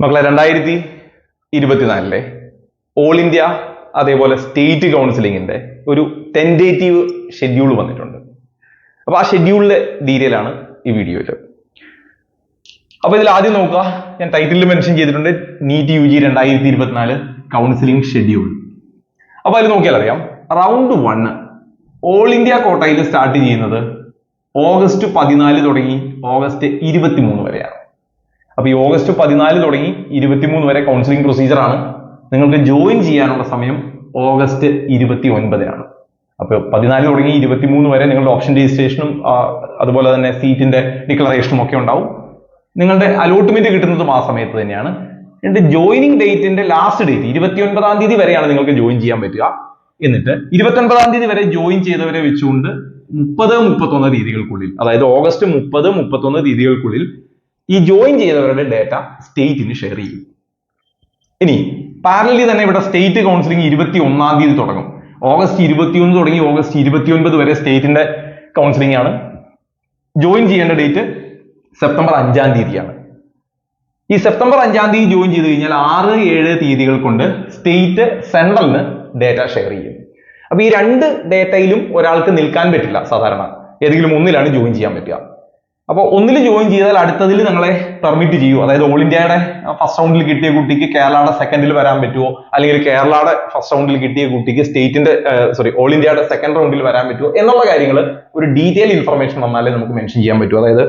മക്കളെ 2024 all India അതേപോലെ state കൗൺസിലിങ്ങിന്റെ ഒരു ടെൻഡേറ്റീവ് ഷെഡ്യൂൾ വന്നിട്ടുണ്ട്. അപ്പൊ ആ ഷെഡ്യൂളിലെ ഡീറ്റെയിൽ ആണ് ഈ വീഡിയോയിൽ. അപ്പൊ ഇതിൽ ആദ്യം നോക്കുക, ഞാൻ ടൈറ്റിലിൽ മെൻഷൻ ചെയ്തിട്ടുണ്ട് നീറ്റ് UG 2024 കൗൺസിലിംഗ് ഷെഡ്യൂൾ. അപ്പൊ അതിൽ നോക്കിയാൽ അറിയാം, റൗണ്ട് 1 ഓൾ ഇന്ത്യ കോട്ടയിൽ സ്റ്റാർട്ട് ചെയ്യുന്നത് ഓഗസ്റ്റ് 14 തുടങ്ങി ഓഗസ്റ്റ് 23 വരെയാണ്. അപ്പൊ ഈ ഓഗസ്റ്റ് 14 തുടങ്ങി 23 വരെ കൗൺസിലിംഗ് പ്രൊസീജിയർ ആണ്. നിങ്ങൾക്ക് ജോയിൻ ചെയ്യാനുള്ള സമയം ഓഗസ്റ്റ് 29-നാണ്. അപ്പൊ 14 തുടങ്ങി 23 വരെ നിങ്ങളുടെ ഓപ്ഷൻ രജിസ്ട്രേഷനും അതുപോലെ തന്നെ സീറ്റിന്റെ ഡിക്ലറേഷനും ഒക്കെ ഉണ്ടാവും. നിങ്ങളുടെ അലോട്ട്മെന്റ് കിട്ടുന്നതും ആ സമയത്ത് തന്നെയാണ്. എന്നിട്ട് ജോയിനിങ് ഡേറ്റിന്റെ ലാസ്റ്റ് ഡേറ്റ് 29-ാം തീയതി വരെയാണ് നിങ്ങൾക്ക് ജോയിൻ ചെയ്യാൻ പറ്റുക. എന്നിട്ട് 29-ാം തീയതി വരെ ജോയിൻ ചെയ്തവരെ വെച്ചുകൊണ്ട് 30-31 തീയതികൾക്കുള്ളിൽ, അതായത് ഓഗസ്റ്റ് 30-31 തീയതികൾക്കുള്ളിൽ ഈ ജോയിൻ ചെയ്തവരുടെ ഡേറ്റ സ്റ്റേറ്റിന് ഷെയർ ചെയ്യും. ഇനി പാരലലി തന്നെ ഇവിടെ സ്റ്റേറ്റ് കൗൺസിലിംഗ് 21-ാം തീയതി തുടങ്ങും. ഓഗസ്റ്റ് 21 തുടങ്ങി ഓഗസ്റ്റ് 29 വരെ സ്റ്റേറ്റിന്റെ കൗൺസിലിംഗ് ആണ്. ജോയിൻ ചെയ്യേണ്ട ഡേറ്റ് സെപ്റ്റംബർ 5-ാം തീയതിയാണ്. ഈ സെപ്റ്റംബർ 5-ാം തീയതി ജോയിൻ ചെയ്ത് കഴിഞ്ഞാൽ 6-7 തീയതികൾ കൊണ്ട് സ്റ്റേറ്റ് സെൻട്രലിന് ഡേറ്റ ഷെയർ ചെയ്യും. അപ്പൊ ഈ രണ്ട് ഡേറ്റയിലും ഒരാൾക്ക് നിൽക്കാൻ പറ്റില്ല. സാധാരണ ഏതെങ്കിലും ഒന്നിലാണ് ജോയിൻ ചെയ്യാൻ പറ്റുക. അപ്പോൾ ഒന്നിൽ ജോയിൻ ചെയ്താൽ അടുത്തതിൽ നിങ്ങളെ പെർമിറ്റ് ചെയ്യൂ. അതായത് ഓൾ ഇന്ത്യയുടെ ഫസ്റ്റ് റൗണ്ടിൽ കിട്ടിയ കുട്ടിക്ക് കേരളയുടെ സെക്കൻഡിൽ വരാൻ പറ്റുമോ, അല്ലെങ്കിൽ കേരളയുടെ ഫസ്റ്റ് റൗണ്ടിൽ കിട്ടിയ കുട്ടിക്ക് സ്റ്റേറ്റിന്റെ ഓൾ ഇന്ത്യയുടെ സെക്കൻഡ് റൗണ്ടിൽ വരാൻ പറ്റുമോ എന്നുള്ള കാര്യങ്ങൾ ഒരു ഡീറ്റെയിൽ ഇൻഫർമേഷൻ വന്നാലേ നമുക്ക് മെൻഷൻ ചെയ്യാൻ പറ്റൂ. അതായത്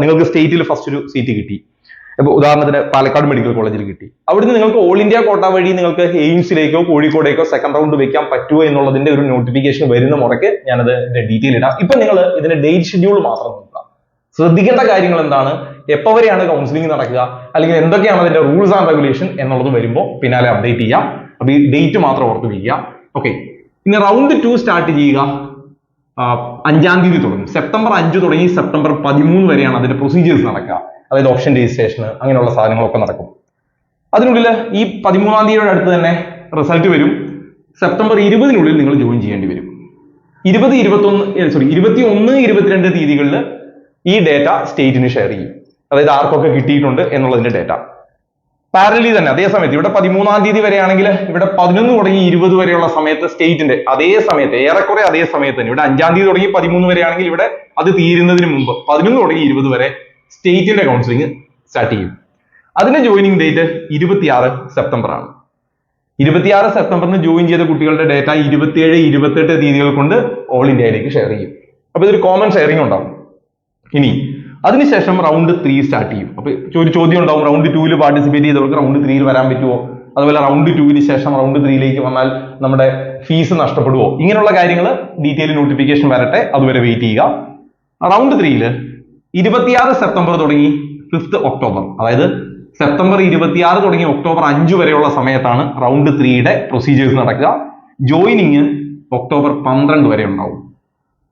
നിങ്ങൾക്ക് സ്റ്റേറ്റിൽ ഫസ്റ്റ് ഒരു സീറ്റ് കിട്ടി, ഇപ്പോൾ ഉദാഹരണത്തിന് പാലക്കാട് മെഡിക്കൽ കോളേജിൽ കിട്ടി, അവിടുന്ന് നിങ്ങൾക്ക് ഓൾ ഇന്ത്യ കോട്ട വഴി നിങ്ങൾക്ക് എയിംസിലേക്കോ കോഴിക്കോടേക്കോ സെക്കൻഡ് റൗണ്ട് വെക്കാൻ പറ്റുമോ എന്നുള്ളതിന്റെ ഒരു നോട്ടിഫിക്കേഷൻ വരുന്ന മുറയ്ക്ക് ഞാനത് ഡീറ്റെയിൽ ഇടാം. ഇപ്പൊ നിങ്ങൾ ഇതിന്റെ ഡേറ്റ് ഷെഡ്യൂൾ മാത്രം നോക്കുക. ശ്രദ്ധിക്കേണ്ട കാര്യങ്ങൾ എന്താണ്, എപ്പോ വരെയാണ് കൗൺസിലിംഗ് നടക്കുക, അല്ലെങ്കിൽ എന്തൊക്കെയാണ് അതിന്റെ റൂൾസ് ആൻഡ് റെഗുലേഷൻ എന്നുള്ളത് വരുമ്പോൾ പിന്നാലെ അപ്ഡേറ്റ് ചെയ്യാം. അപ്പൊ ഈ ഡേറ്റ് മാത്രം ഓർത്ത് വയ്ക്കുക. ഓക്കെ, ഇനി റൗണ്ട് 2 സ്റ്റാർട്ട് ചെയ്യുക 5-ാം തീയതി തുടങ്ങും. സെപ്റ്റംബർ 5 തുടങ്ങി സെപ്റ്റംബർ 13 വരെയാണ് അതിന്റെ പ്രൊസീജിയേഴ്സ് നടക്കുക. അതായത് ഓപ്ഷൻ രജിസ്ട്രേഷൻ അങ്ങനെയുള്ള സാധനങ്ങളൊക്കെ നടക്കും. അതിനുള്ളിൽ ഈ 13-ാം തീയതിയുടെ അടുത്ത് തന്നെ റിസൾട്ട് വരും. സെപ്റ്റംബർ 20-നുള്ളിൽ നിങ്ങൾ ജോയിൻ ചെയ്യേണ്ടി വരും. 21-22 തീയതികളിൽ ഈ ഡേറ്റ സ്റ്റേറ്റിന് ഷെയർ ചെയ്യും. അതായത് ആർക്കൊക്കെ കിട്ടിയിട്ടുണ്ട് എന്നുള്ളതിന്റെ ഡേറ്റ. പാരലി തന്നെ അതേ സമയത്ത് ഇവിടെ 13-ാം തീയതി വരെയാണെങ്കിൽ ഇവിടെ 11 തുടങ്ങി 20 വരെയുള്ള സമയത്ത് സ്റ്റേറ്റിന്റെ അതേ സമയത്ത് ഏറെക്കുറെ അതേ സമയത്ത് തന്നെ ഇവിടെ 5-ാം തീയതി തുടങ്ങി 13 വരെയാണെങ്കിൽ ഇവിടെ അത് തീരുന്നതിന് മുമ്പ് 11 തുടങ്ങി 20 വരെ സ്റ്റേറ്റിന്റെ കൗൺസിലിംഗ് സ്റ്റാർട്ട് ചെയ്യും. അതിന്റെ ജോയിനിങ് ഡേറ്റ് 26 സെപ്റ്റംബർ ആണ്. 26 സെപ്റ്റംബറിന് ജോയിൻ ചെയ്ത കുട്ടികളുടെ ഡേറ്റ 27-28 തീയതികൾ കൊണ്ട് ഓൾ ഇന്ത്യയിലേക്ക് ഷെയർ ചെയ്യും. അപ്പൊ ഇതൊരു കോമൺ ഷെയറിംഗ് ഉണ്ടാവും. ഇനി അതിനുശേഷം റൗണ്ട് 3 സ്റ്റാർട്ട് ചെയ്യും. അപ്പൊ ഒരു ചോദ്യം ഉണ്ടാവും, റൗണ്ട് 2-ൽ പാർട്ടിസിപ്പേറ്റ് ചെയ്തവർക്ക് റൗണ്ട് 3-ൽ വരാൻ പറ്റുമോ, അതുപോലെ റൗണ്ട് 2-ന് ശേഷം റൗണ്ട് 3-ലേക്ക് വന്നാൽ നമ്മുടെ ഫീസ് നഷ്ടപ്പെടുവോ, ഇങ്ങനെയുള്ള കാര്യങ്ങൾ ഡീറ്റെയിൽ നോട്ടിഫിക്കേഷൻ വരട്ടെ, അതുവരെ വെയിറ്റ് ചെയ്യുക. റൗണ്ട് 3-ൽ 26 സെപ്റ്റംബർ തുടങ്ങി 5 ഒക്ടോബർ, അതായത് സെപ്റ്റംബർ 26 തുടങ്ങി ഒക്ടോബർ 5 വരെയുള്ള സമയത്താണ് റൗണ്ട് 3-യുടെ പ്രൊസീജിയേഴ്സ് നടക്കുക. ജോയിനിങ് ഒക്ടോബർ 12 വരെ ഉണ്ടാവും.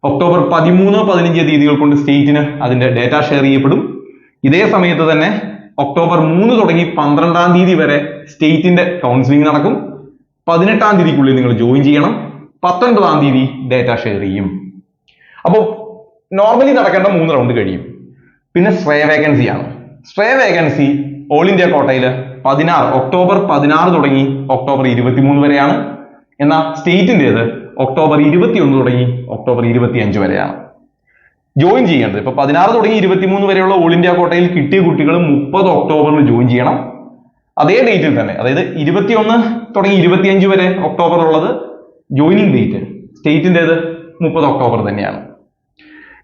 ഒക്ടോബർ 13-15 തീയതികൾ കൊണ്ട് സ്റ്റേറ്റിന് അതിന്റെ ഡേറ്റ ഷെയർ ചെയ്യപ്പെടും. ഇതേ സമയത്ത് തന്നെ ഒക്ടോബർ 3 തുടങ്ങി 12-ാം തീയതി വരെ സ്റ്റേറ്റിന്റെ കൗൺസിലിംഗ് നടക്കും. 18-ാം തീയതിക്കുള്ളിൽ നിങ്ങൾ ജോയിൻ ചെയ്യണം. 19-ാം തീയതി ഡേറ്റ ഷെയർ ചെയ്യും. അപ്പോൾ നോർമലി നടക്കേണ്ട 3 റൗണ്ട് കഴിയും. പിന്നെ സ്ട്രേ വേക്കൻസി ആണ്. സ്ട്രേ വേക്കൻസി ഓൾ ഇന്ത്യ കോട്ടയിൽ ഒക്ടോബർ 16 തുടങ്ങി ഒക്ടോബർ 23 വരെയാണ്. എന്നാൽ സ്റ്റേറ്റിൻ്റെത് ഒക്ടോബർ 21 തുടങ്ങി ഒക്ടോബർ 25 വരെയാണ്. ജോയിൻ ചെയ്യേണ്ടത് ഇപ്പൊ 16 തുടങ്ങി 23 വരെയുള്ള ഓൾ ഇന്ത്യ കോട്ടയിൽ കിട്ടിയ കുട്ടികൾ 30 ഒക്ടോബറിൽ ജോയിൻ ചെയ്യണം. അതേ ഡേറ്റിൽ തന്നെ, അതായത് 21 തുടങ്ങി 25 വരെ ഒക്ടോബർ ഉള്ളത് ജോയിനിങ് ഡേറ്റ് സ്റ്റേറ്റിൻ്റെത് 30 ഒക്ടോബർ തന്നെയാണ്.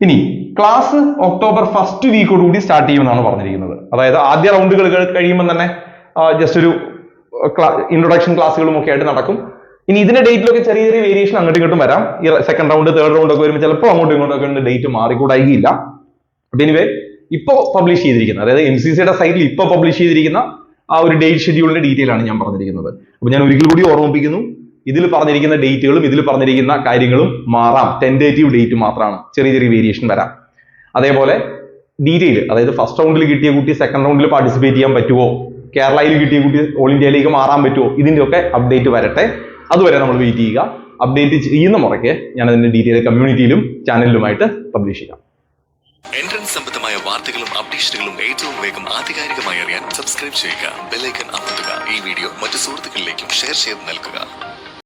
ഇനി ക്ലാസ് ഒക്ടോബർ ഫസ്റ്റ് വീക്കോടുകൂടി സ്റ്റാർട്ട് ചെയ്യുമെന്നാണ് പറഞ്ഞിരിക്കുന്നത്. അതായത് ആദ്യ റൗണ്ടുകൾ കഴിയുമ്പോൾ തന്നെ ജസ്റ്റ് ഒരു ഇൻട്രൊഡക്ഷൻ ക്ലാസ്സുകളും ഒക്കെ ആയിട്ട് നടക്കും. ഇനി ഇതിന്റെ ഡേറ്റിലൊക്കെ ചെറിയ ചെറിയ വേരിയേഷൻ അങ്ങോട്ടും ഇങ്ങോട്ടും വരാം. ഈ സെക്കൻഡ് റൗണ്ട് തേർഡ് റൗണ്ട് ഒക്കെ വരുമ്പോൾ ചിലപ്പോൾ അങ്ങോട്ടും ഇങ്ങോട്ടും ഒക്കെ ഡേറ്റ് മാറിക്കൂടായില്ല. അപ്പൊ എനിവേ ഇപ്പൊ പബ്ലിഷ് ചെയ്തിരിക്കുന്നത്, അതായത് MCCയുടെ സൈറ്റിൽ ഇപ്പൊ പബ്ലിഷ് ചെയ്തിരിക്കുന്ന ആ ഒരു ഡേറ്റ് ഷെഡ്യൂളിന്റെ ഡീറ്റെയിൽ ആണ് ഞാൻ പറഞ്ഞിരിക്കുന്നത്. അപ്പൊ ഞാൻ ഒരിക്കൽ കൂടി ഓർമ്മിപ്പിക്കുന്നു, ഇതിൽ പറഞ്ഞിരിക്കുന്ന ഡേറ്റുകളും ഇതിൽ പറഞ്ഞിരിക്കുന്ന കാര്യങ്ങളും മാറാം. ടെൻഡേറ്റീവ് ഡേറ്റ് മാത്രമാണ്, ചെറിയ ചെറിയ വേരിയേഷൻ വരാം. അതേപോലെ ഡീറ്റെയിൽ, അതായത് ഫസ്റ്റ് റൗണ്ടിൽ കിട്ടിയ കുട്ടി സെക്കൻഡ് റൗണ്ടിൽ പാർട്ടിസിപ്പേറ്റ് ചെയ്യാൻ പറ്റുമോ, കേരളയിൽ കിട്ടിയ കുട്ടി ഓൾ ഇന്ത്യയിലേക്ക് മാറാൻ പറ്റുമോ, ഇതിന്റെ ഒക്കെ അപ്ഡേറ്റ് വരട്ടെ. അതുവരെ നമ്മൾ വെയിറ്റ് ചെയ്യുക. അപ്ഡേറ്റ് ചെയ്യുന്ന മുറയ്ക്ക് ഞാൻ അതിന്റെ ഡീറ്റെയിൽ കമ്മ്യൂണിറ്റിയിലും ചാനലിലുമായിട്ട് പബ്ലിഷ് ചെയ്യാം. എൻട്രൻസ് സംബന്ധമായ വാർത്തകളും അപ്ഡേഷനുകളും ഏറ്റവും വേഗം ആധികാരികമായി അറിയാൻ സബ്സ്ക്രൈബ് ചെയ്യുക, ബെല്ലൈക്കൺ അമർത്തുക. ഈ വീഡിയോ മറ്റു സുഹൃത്തുക്കളിലേക്കും ഷെയർ ചെയ്ത് നൽകുക.